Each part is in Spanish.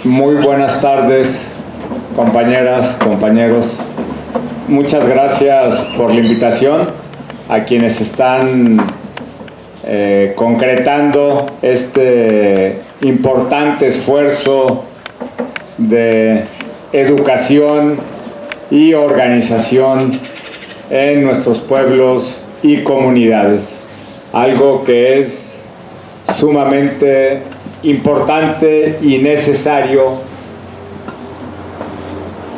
Muy buenas tardes, compañeras, compañeros. Muchas gracias por la invitación a quienes están concretando este importante esfuerzo de educación y organización en nuestros pueblos y comunidades. Algo que es sumamente importante y necesario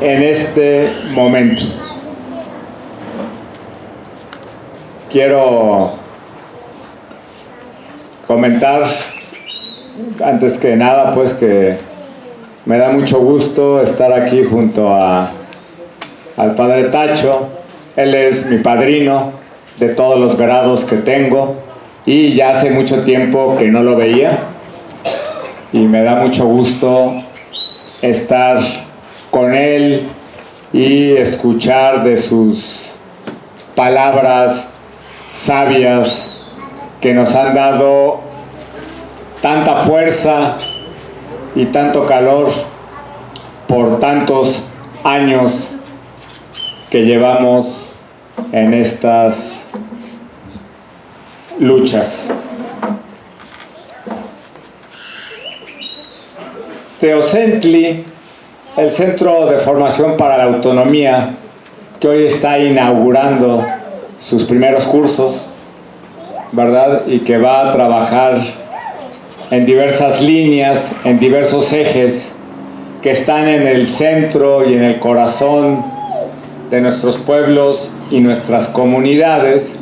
en este momento. Quiero comentar antes que nada pues que me da mucho gusto estar aquí junto al padre Tacho. Él es mi padrino de todos los grados que tengo y ya hace mucho tiempo que no lo veía y me da mucho gusto estar con él y escuchar de sus palabras sabias que nos han dado tanta fuerza y tanto calor por tantos años que llevamos en estas luchas. Teocentli, el Centro de Formación para la Autonomía, que hoy está inaugurando sus primeros cursos, ¿verdad? Y que va a trabajar en diversas líneas, en diversos ejes que están en el centro y en el corazón de nuestros pueblos y nuestras comunidades.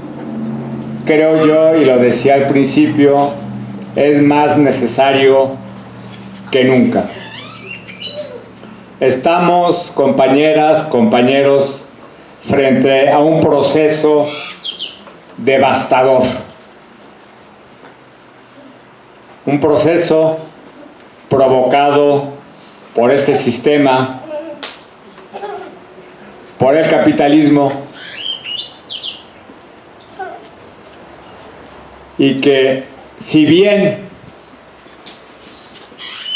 Creo yo, y lo decía al principio, es más necesario que nunca. Estamos, compañeras, compañeros, frente a un proceso devastador. Un proceso provocado por este sistema, por el capitalismo, y que si bien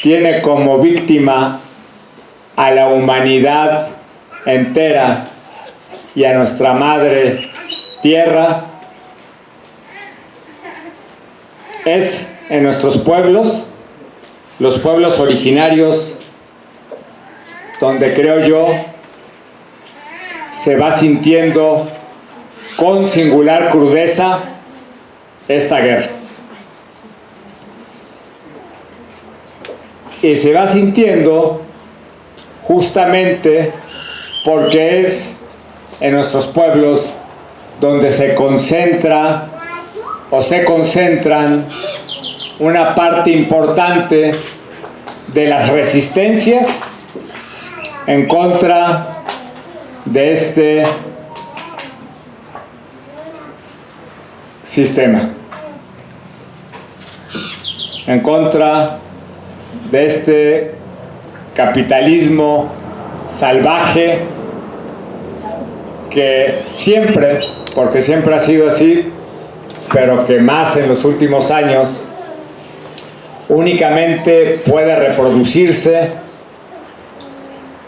tiene como víctima a la humanidad entera y a nuestra madre tierra, es en nuestros pueblos, los pueblos originarios, donde creo yo se va sintiendo con singular crudeza esta guerra. Y se va sintiendo justamente porque es en nuestros pueblos donde se concentra o se concentran una parte importante de las resistencias en contra de este sistema, en contra de este capitalismo salvaje que siempre, porque siempre ha sido así, pero que más en los últimos años únicamente puede reproducirse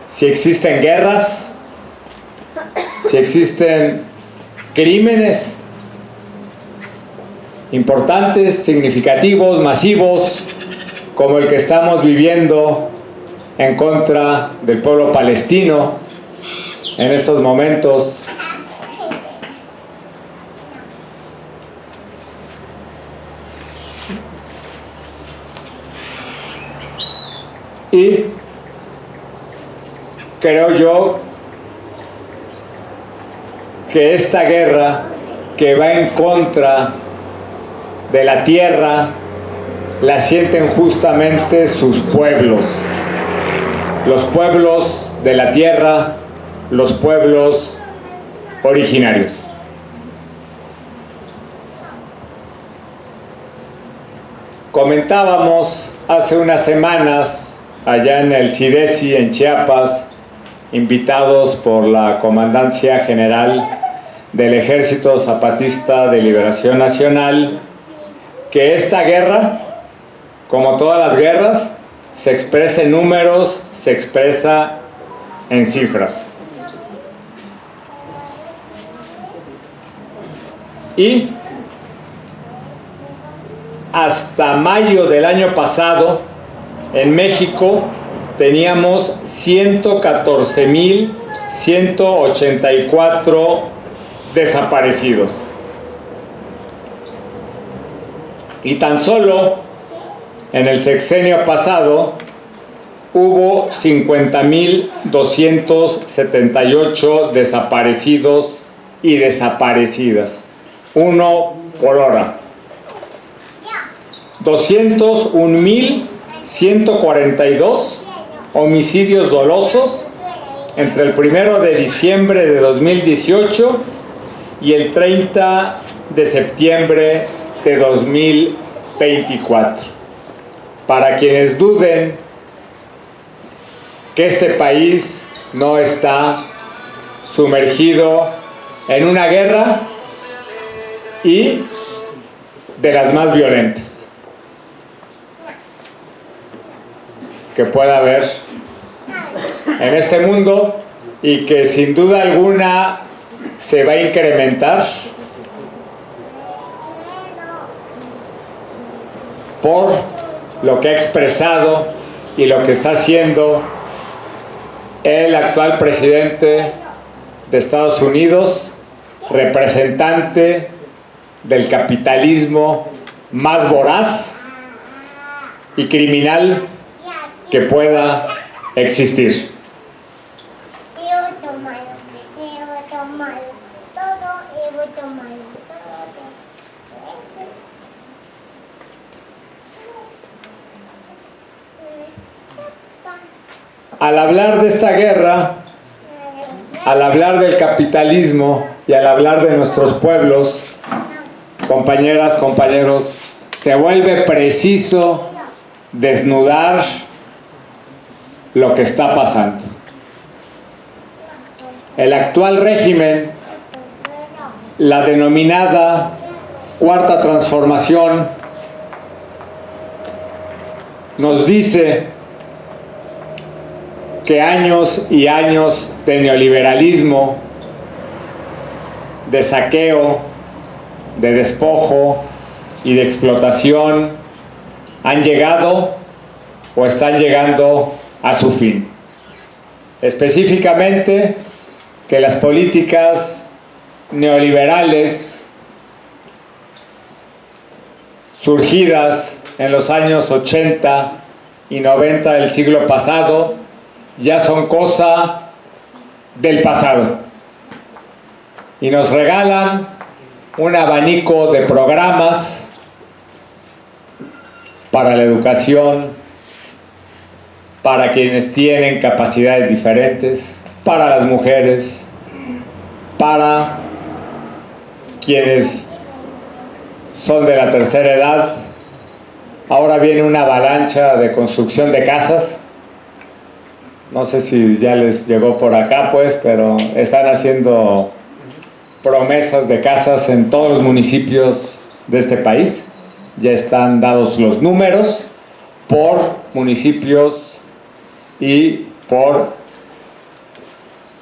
si existen guerras, si existen crímenes importantes, significativos, masivos, como el que estamos viviendo en contra del pueblo palestino en estos momentos. Y creo yo que esta guerra que va en contra de la tierra la sienten justamente sus pueblos, los pueblos de la tierra, los pueblos originarios. Comentábamos hace unas semanas allá en el CIDESI en Chiapas, invitados por la Comandancia General del Ejército Zapatista de Liberación Nacional, que esta guerra, como todas las guerras, se expresa en números, se expresa en cifras. Y hasta mayo del año pasado, en México teníamos 114,184 desaparecidos. Y tan solo en el sexenio pasado hubo 50,278 desaparecidos y desaparecidas. Uno por hora. 201,142 homicidios dolosos entre el 1 de diciembre de 2018 y el 30 de septiembre de 2024. Para quienes duden que este país no está sumergido en una guerra y de las más violentas que pueda haber en este mundo y que sin duda alguna se va a incrementar por lo que ha expresado y lo que está haciendo el actual presidente de Estados Unidos, representante del capitalismo más voraz y criminal que pueda existir. Al hablar de esta guerra, al hablar del capitalismo y al hablar de nuestros pueblos, compañeras, compañeros, se vuelve preciso desnudar lo que está pasando. El actual régimen, la denominada Cuarta Transformación, nos dice que años y años de neoliberalismo, de saqueo, de despojo y de explotación han llegado o están llegando a su fin. Específicamente, que las políticas neoliberales surgidas en los años 80 y 90 del siglo pasado ya son cosa del pasado y nos regalan un abanico de programas para la educación, para quienes tienen capacidades diferentes, para las mujeres, para quienes son de la tercera edad. Ahora viene una avalancha de construcción de casas. No sé si ya les llegó por acá, pues, pero están haciendo promesas de casas en todos los municipios de este país. Ya están dados los números por municipios y por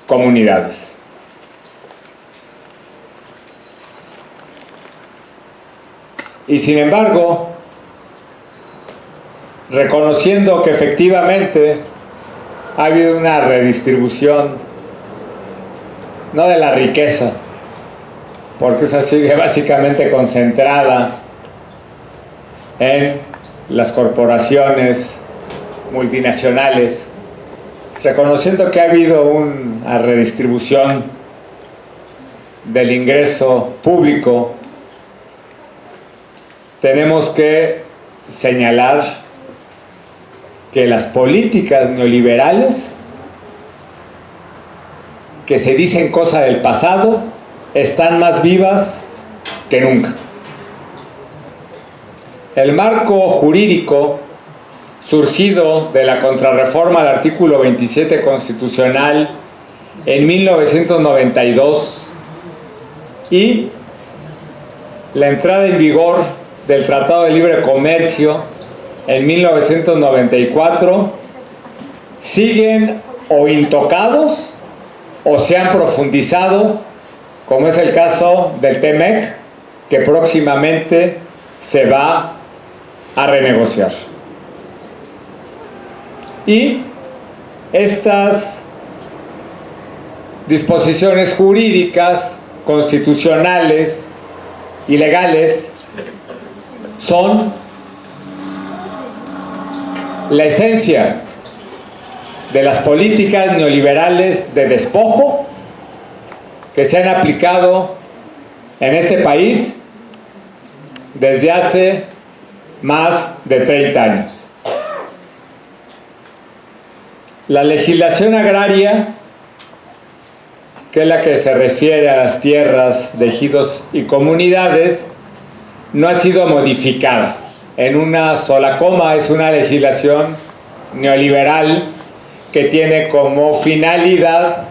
comunidades. Y sin embargo, reconociendo que efectivamente ha habido una redistribución, no de la riqueza, porque esa sigue básicamente concentrada en las corporaciones multinacionales, reconociendo que ha habido una redistribución del ingreso público, tenemos que señalar que las políticas neoliberales que se dicen cosa del pasado están más vivas que nunca. El marco jurídico surgido de la contrarreforma al artículo 27 constitucional en 1992 y la entrada en vigor del Tratado de Libre Comercio en 1994 siguen o intocados o se han profundizado, como es el caso del TEMEC, que próximamente se va a renegociar. Y estas disposiciones jurídicas, constitucionales y legales son la esencia de las políticas neoliberales de despojo que se han aplicado en este país desde hace más de 30 años. La legislación agraria, que es la que se refiere a las tierras de ejidos y comunidades, no ha sido modificada en una sola coma. Es una legislación neoliberal que tiene como finalidad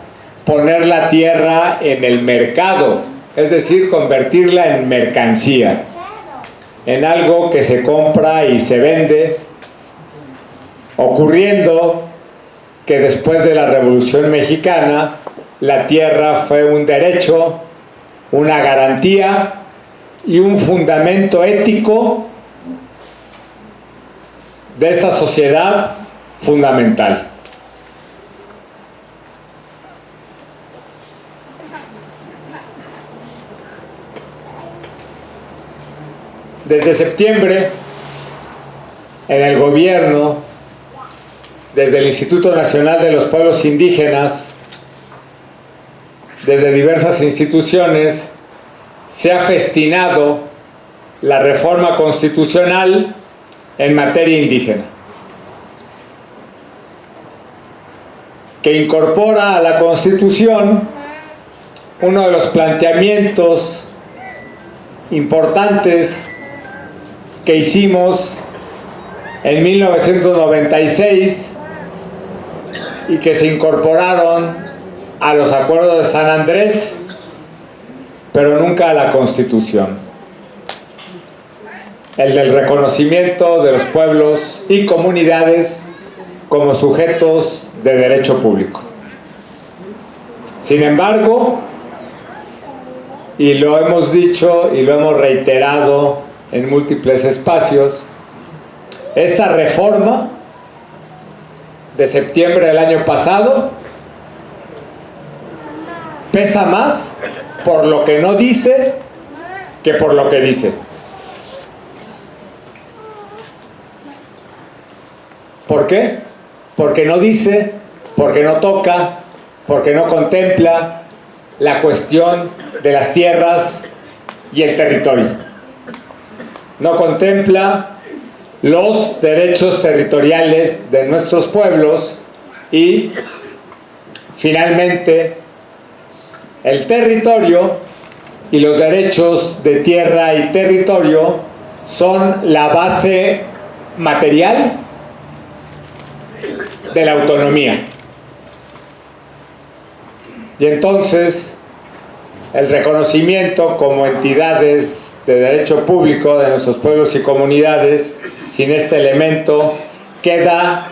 poner la tierra en el mercado, es decir, convertirla en mercancía, en algo que se compra y se vende, ocurriendo que después de la Revolución Mexicana la tierra fue un derecho, una garantía y un fundamento ético de esta sociedad fundamental. Desde septiembre, en el gobierno, desde el Instituto Nacional de los Pueblos Indígenas, desde diversas instituciones, se ha festinado la reforma constitucional en materia indígena, que incorpora a la Constitución uno de los planteamientos importantes que hicimos en 1996 y que se incorporaron a los acuerdos de San Andrés, pero nunca a la Constitución. El del reconocimiento de los pueblos y comunidades como sujetos de derecho público. Sin embargo, y lo hemos dicho y lo hemos reiterado en múltiples espacios, esta reforma de septiembre del año pasado pesa más por lo que no dice que por lo que dice. ¿Por qué? Porque no dice, porque no toca, porque no contempla la cuestión de las tierras y el territorio. No contempla los derechos territoriales de nuestros pueblos y, finalmente, el territorio y los derechos de tierra y territorio son la base material de la autonomía. Y entonces, el reconocimiento como entidades de derecho público de nuestros pueblos y comunidades, sin este elemento, queda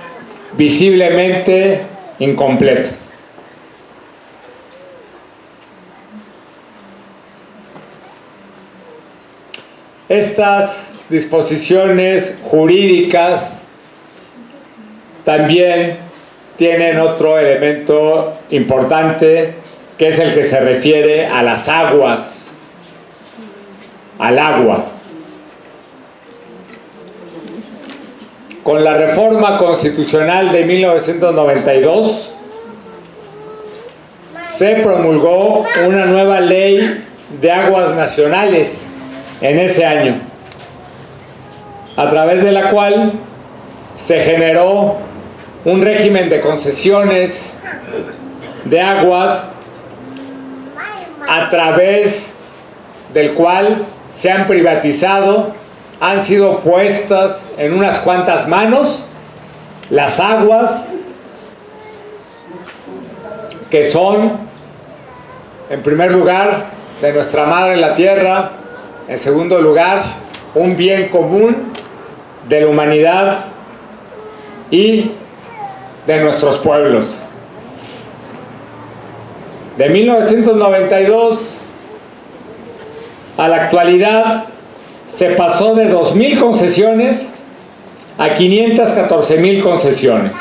visiblemente incompleto. Estas disposiciones jurídicas también tienen otro elemento importante, que es el que se refiere a las aguas, al agua. Con la reforma constitucional de 1992 se promulgó una nueva ley de aguas nacionales en ese año, a través de la cual se generó un régimen de concesiones de aguas a través del cual se han privatizado, han sido puestas en unas cuantas manos las aguas que son, en primer lugar, de nuestra madre la tierra, en segundo lugar, un bien común de la humanidad y de nuestros pueblos. De 1992 a la actualidad se pasó de 2,000 concesiones a 514,000 concesiones.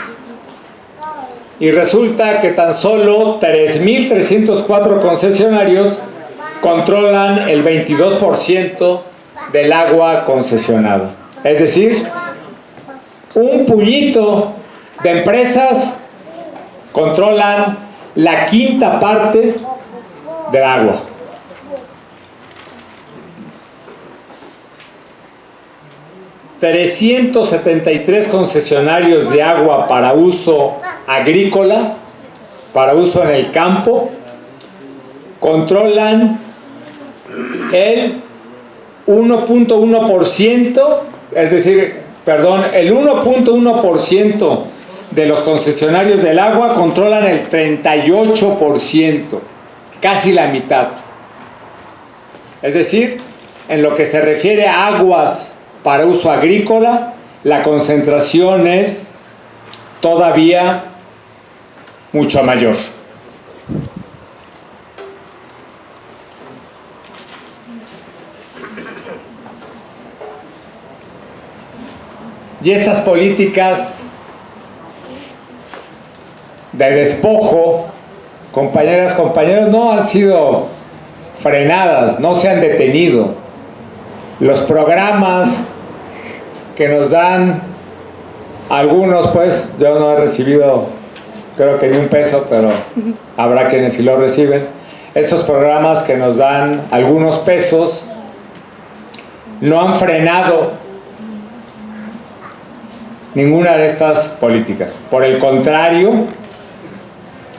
Y resulta que tan solo 3,304 concesionarios controlan el 22% del agua concesionada. Es decir, un puñito de empresas controlan la quinta parte del agua. ...373 concesionarios de agua para uso agrícola, para uso en el campo, controlan el 1.1%, es decir, perdón, el 1.1% de los concesionarios del agua controlan el 38%, casi la mitad. Es decir, en lo que se refiere a aguas para uso agrícola, la concentración es todavía mucho mayor. Y estas políticas de despojo, compañeras, compañeros, no han sido frenadas, no se han detenido. Los programas que nos dan algunos, pues yo no he recibido, creo que ni un peso, pero habrá quienes sí lo reciben. Estos programas que nos dan algunos pesos no han frenado ninguna de estas políticas. Por el contrario,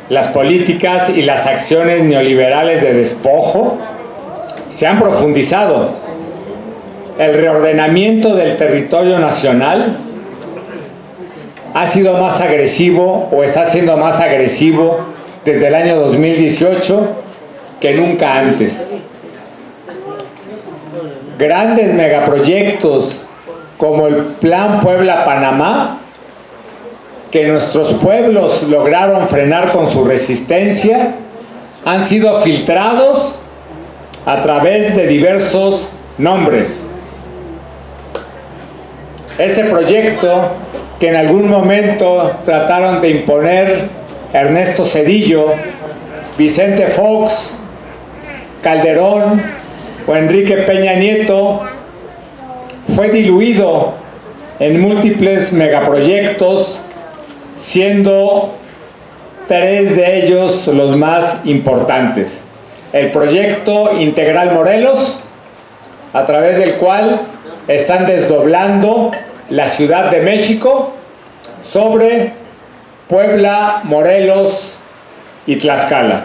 las políticas y las acciones neoliberales de despojo se han profundizado. El reordenamiento del territorio nacional ha sido más agresivo o está siendo más agresivo desde el año 2018 que nunca antes. Grandes megaproyectos como el Plan Puebla-Panamá, que nuestros pueblos lograron frenar con su resistencia, han sido filtrados a través de diversos nombres. Este proyecto, que en algún momento trataron de imponer Ernesto Zedillo, Vicente Fox, Calderón o Enrique Peña Nieto, fue diluido en múltiples megaproyectos, siendo 3 de ellos los más importantes. El proyecto Integral Morelos, a través del cual están desdoblando la Ciudad de México sobre Puebla, Morelos y Tlaxcala.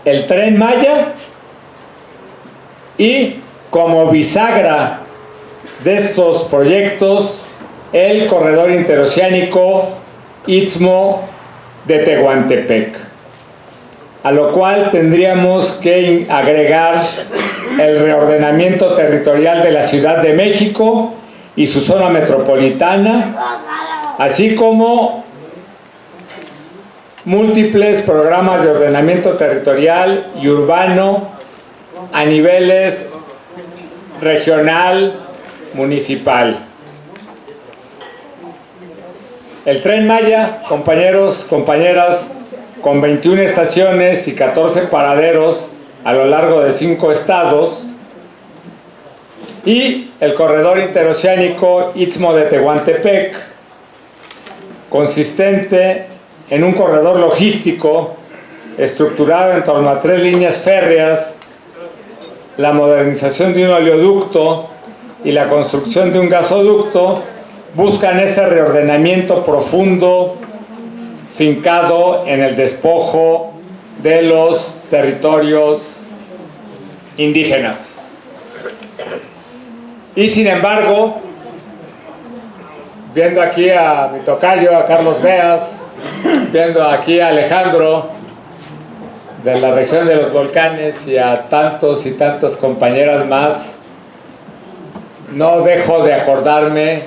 El Tren Maya y, como bisagra de estos proyectos, el corredor interoceánico Istmo de Tehuantepec, a lo cual tendríamos que agregar el reordenamiento territorial de la Ciudad de México y su zona metropolitana, así como múltiples programas de ordenamiento territorial y urbano a niveles regional, municipal. El Tren Maya, compañeros, compañeras, con 21 estaciones y 14 paraderos a lo largo de 5 estados, y el corredor interoceánico Istmo de Tehuantepec, consistente en un corredor logístico estructurado en torno a 3 líneas férreas, la modernización de un oleoducto y la construcción de un gasoducto, buscan este reordenamiento profundo fincado en el despojo de los territorios indígenas. Y sin embargo, viendo aquí a mi tocayo, a Carlos Beas, viendo aquí a Alejandro de la región de los volcanes y a tantos y tantas compañeras más, no dejo de acordarme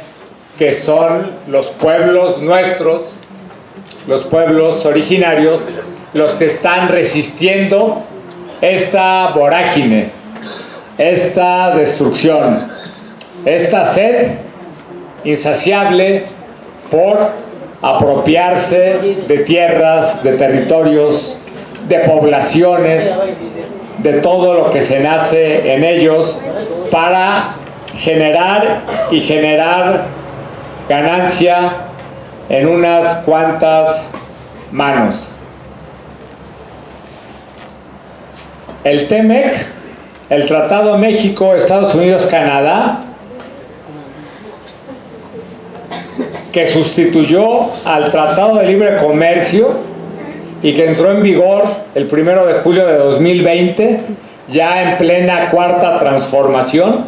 que son los pueblos nuestros, los pueblos originarios, los que están resistiendo esta vorágine, esta destrucción, esta sed insaciable por apropiarse de tierras, de territorios, de poblaciones, de todo lo que se nace en ellos para generar ganancia en unas cuantas manos. El TEMEC, el Tratado México, Estados Unidos, Canadá, que sustituyó al Tratado de Libre Comercio y que entró en vigor el 1 de julio de 2020, ya en plena cuarta transformación,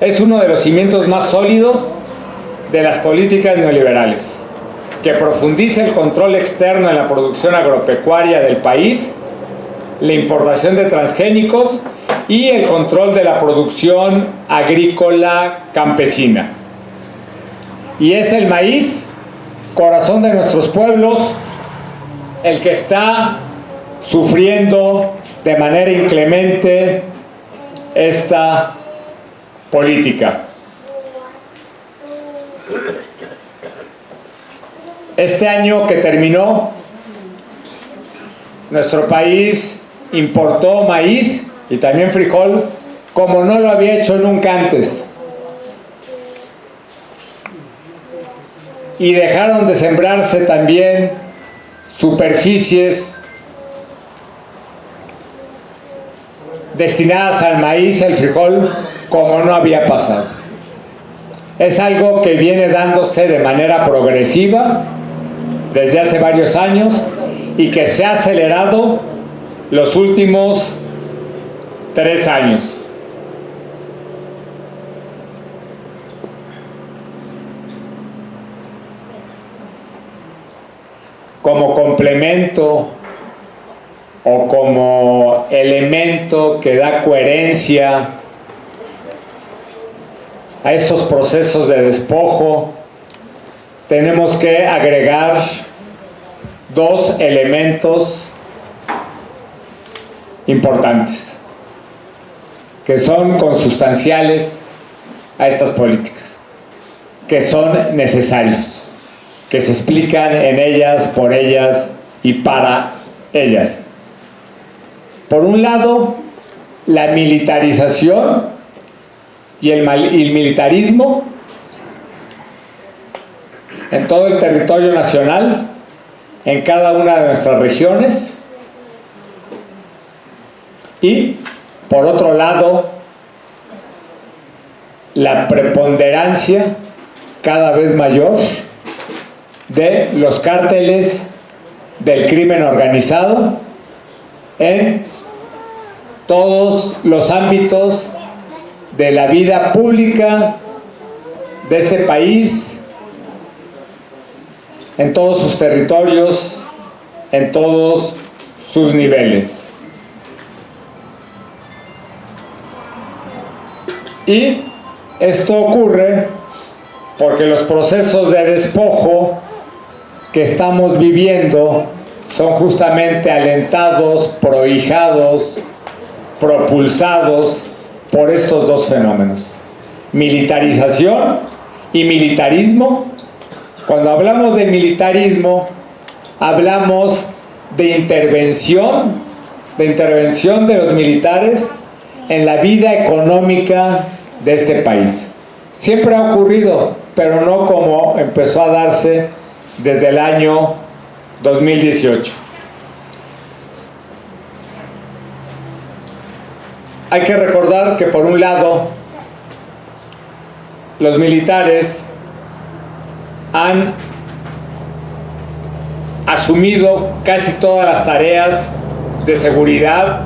es uno de los cimientos más sólidos de las políticas neoliberales, que profundiza el control externo en la producción agropecuaria del país, la importación de transgénicos y el control de la producción agrícola campesina. Y es el maíz, corazón de nuestros pueblos, el que está sufriendo de manera inclemente esta política. Este año que terminó, nuestro país importó maíz y también frijol como no lo había hecho nunca antes. Y dejaron de sembrarse también superficies destinadas al maíz y al frijol como no había pasado. Es algo que viene dándose de manera progresiva desde hace varios años y que se ha acelerado los últimos 3 años. Como complemento o como elemento que da coherencia a estos procesos de despojo, tenemos que agregar 2 elementos importantes que son consustanciales a estas políticas, que son necesarios, que se explican en ellas, por ellas y para ellas. Por un lado, la militarización y el militarismo en todo el territorio nacional, en cada una de nuestras regiones, y por otro lado, la preponderancia cada vez mayor de los cárteles del crimen organizado en todos los ámbitos de la vida pública de este país, en todos sus territorios, en todos sus niveles. Y esto ocurre porque los procesos de despojo que estamos viviendo son justamente alentados, prohijados, propulsados por estos 2 fenómenos: militarización y militarismo. Cuando hablamos de militarismo, hablamos de intervención de los militares en la vida económica de este país. Siempre ha ocurrido, pero no como empezó a darse desde el año 2018. Hay que recordar que, por un lado, los militares han asumido casi todas las tareas de seguridad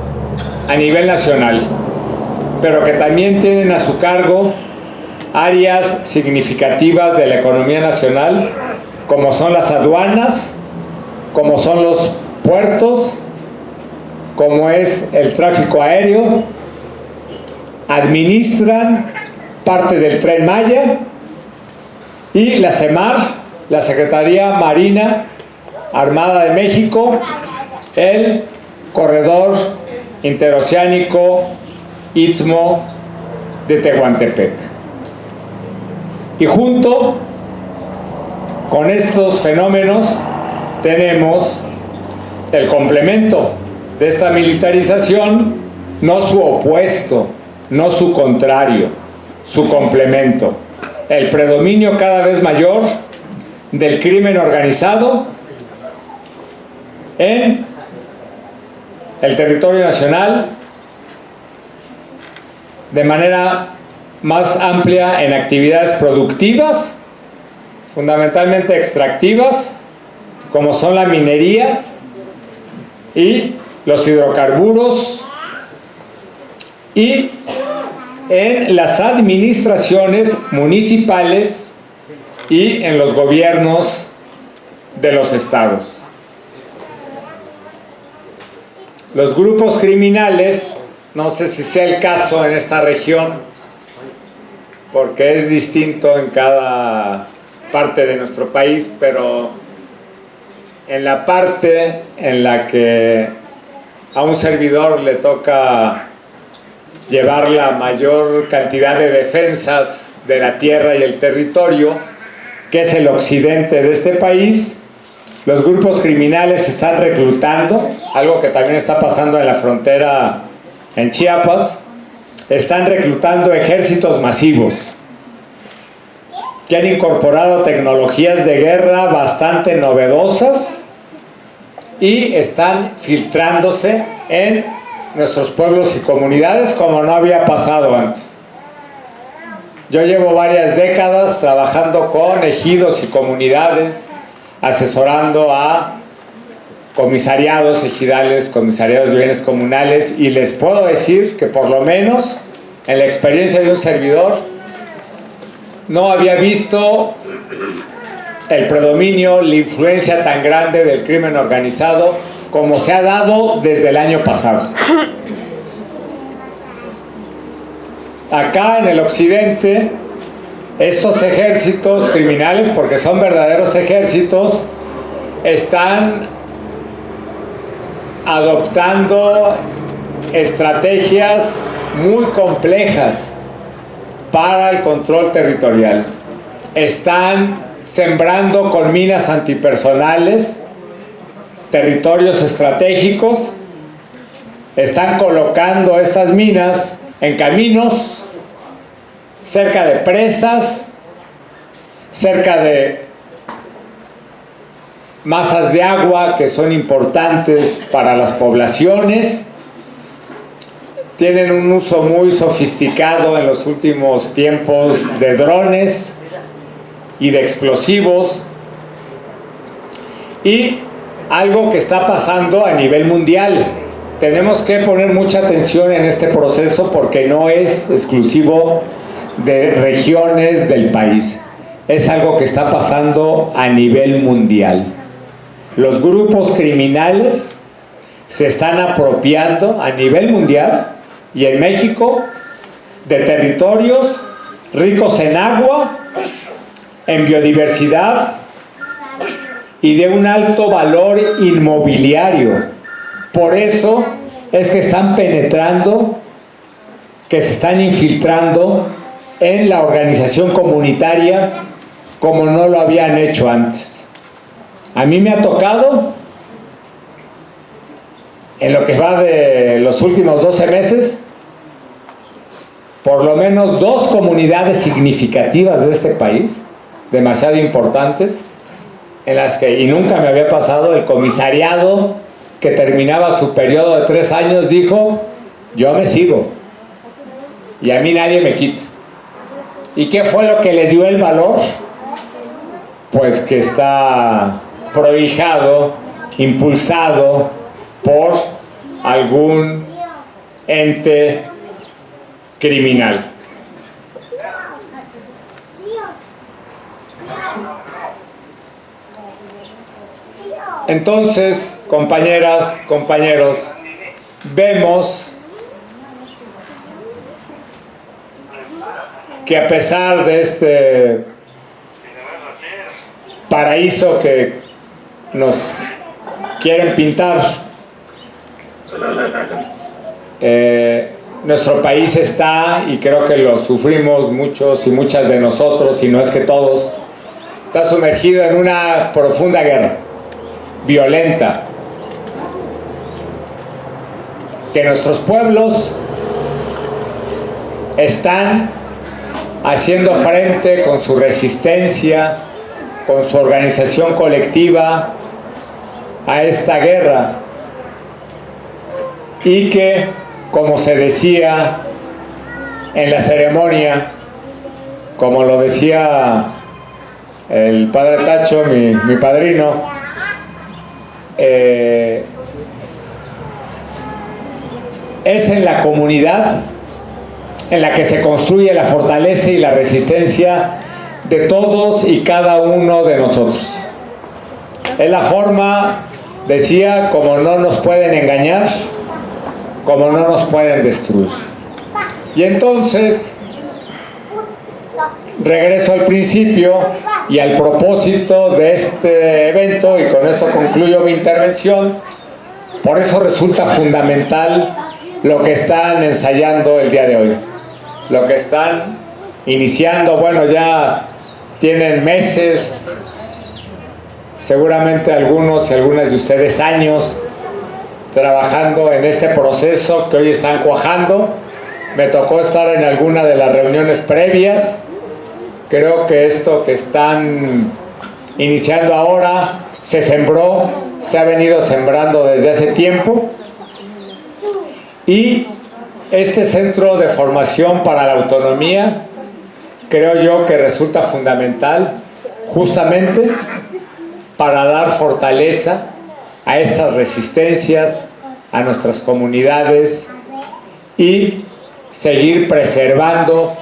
a nivel nacional, pero que también tienen a su cargo áreas significativas de la economía nacional, como son las aduanas, como son los puertos, como es el tráfico aéreo. Administran parte del Tren Maya, y la SEMAR, la Secretaría Marina Armada de México, el corredor interoceánico Istmo de Tehuantepec. Y junto con estos fenómenos tenemos el complemento de esta militarización, no su opuesto, no su contrario, su complemento. El predominio cada vez mayor del crimen organizado en el territorio nacional, de manera más amplia en actividades productivas, fundamentalmente extractivas, como son la minería y los hidrocarburos, y en las administraciones municipales y en los gobiernos de los estados. Los grupos criminales, no sé si sea el caso en esta región, porque es distinto en cada parte de nuestro país, pero en la parte en la que a un servidor le toca llevar la mayor cantidad de defensas de la tierra y el territorio, que es el occidente de este país, los grupos criminales están reclutando, algo que también está pasando en la frontera en Chiapas, están reclutando ejércitos masivos que han incorporado tecnologías de guerra bastante novedosas y están filtrándose en nuestros pueblos y comunidades como no había pasado antes. Yo llevo varias décadas trabajando con ejidos y comunidades, asesorando a comisariados ejidales, comisariados de bienes comunales, y les puedo decir que por lo menos en la experiencia de un servidor no había visto el predominio, la influencia tan grande del crimen organizado como se ha dado desde el año pasado. Acá en el occidente, estos ejércitos criminales, porque son verdaderos ejércitos, están adoptando estrategias muy complejas para el control territorial. Están sembrando con minas antipersonales territorios estratégicos, están colocando estas minas en caminos, cerca de presas, cerca de masas de agua que son importantes para las poblaciones. Tienen un uso muy sofisticado en los últimos tiempos de drones y de explosivos. Y algo que está pasando a nivel mundial. Tenemos que poner mucha atención en este proceso porque no es exclusivo de regiones del país. Es algo que está pasando a nivel mundial. Los grupos criminales se están apropiando a nivel mundial y en México de territorios ricos en agua, en biodiversidad y de un alto valor inmobiliario. Por eso es que están penetrando, que se están infiltrando en la organización comunitaria como no lo habían hecho antes. A mí me ha tocado, en lo que va de los últimos 12 meses, por lo menos 2 comunidades significativas de este país, demasiado importantes, en las que, y nunca me había pasado, el comisariado que terminaba su periodo de 3 años dijo: yo me sigo y a mí nadie me quita. ¿Y qué fue lo que le dio el valor? Pues que está prohijado, impulsado por algún ente criminal. Entonces, compañeras, compañeros, vemos que a pesar de este paraíso que nos quieren pintar, nuestro país está, y creo que lo sufrimos muchos y muchas de nosotros, y no es que todos, está sumergido en una profunda guerra, violenta, que nuestros pueblos están haciendo frente con su resistencia, con su organización colectiva a esta guerra, y que, como se decía en la ceremonia, como lo decía el padre Tacho, mi padrino, es en la comunidad en la que se construye la fortaleza y la resistencia de todos y cada uno de nosotros. Es la forma, decía, como no nos pueden engañar, como no nos pueden destruir. Y entonces, regreso al principio y al propósito de este evento, y con esto concluyo mi intervención. Por eso resulta fundamental lo que están ensayando el día de hoy, lo que están iniciando. Bueno, ya tienen meses, seguramente algunos y algunas de ustedes años, trabajando en este proceso que hoy están cuajando. Me tocó estar en alguna de las reuniones previas. Creo que esto que están iniciando ahora se sembró, se ha venido sembrando desde hace tiempo. Y este centro de formación para la autonomía, creo yo que resulta fundamental justamente para dar fortaleza a estas resistencias, a nuestras comunidades, y seguir preservando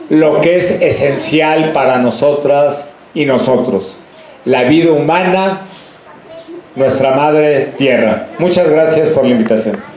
lo que es esencial para nosotras y nosotros, la vida humana, nuestra madre tierra. Muchas gracias por la invitación.